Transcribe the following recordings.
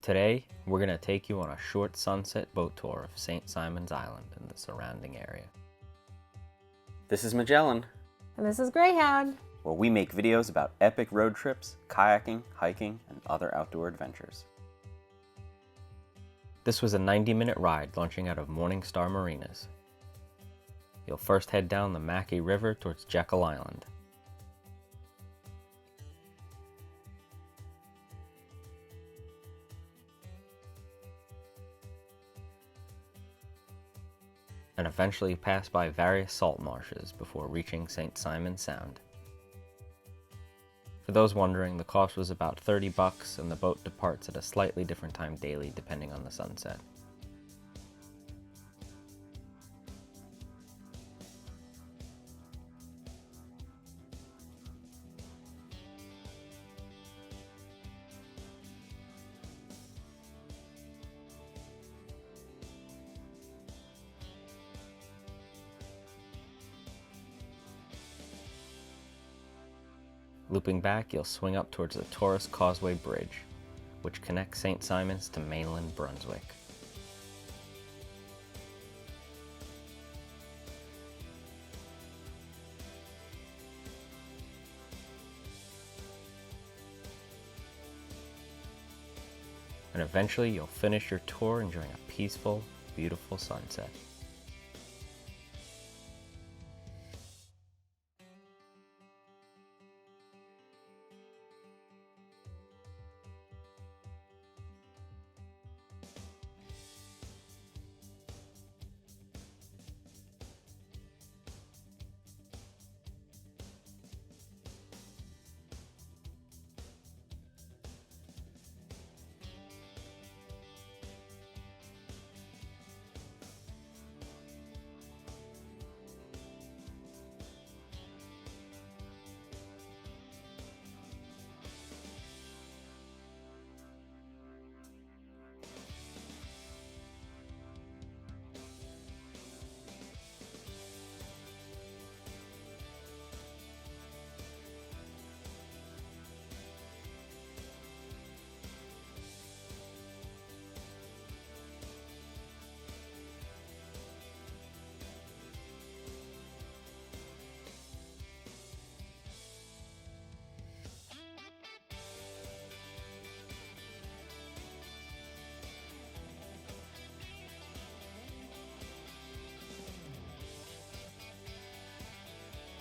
Today, we're going to take you on a short sunset boat tour of St. Simon's Island and the surrounding area. This is Magellan, And this is Greyhound. where we make videos about epic road trips, kayaking, hiking, and other outdoor adventures. This was a 90-minute ride launching out of Morningside Marinas. You'll first head down the Mackay River towards Jekyll Island. And eventually pass by various salt marshes before reaching St. Simon's Sound. For those wondering, the cost was about $30 and the boat departs at a slightly different time daily depending on the sunset. Looping back, you'll swing up towards the Torras Causeway Bridge, which connects St. Simon's to mainland Brunswick. And eventually you'll finish your tour enjoying a peaceful, beautiful sunset.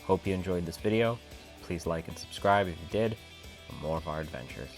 Hope you enjoyed this video. Please like and subscribe if you did for more of our adventures.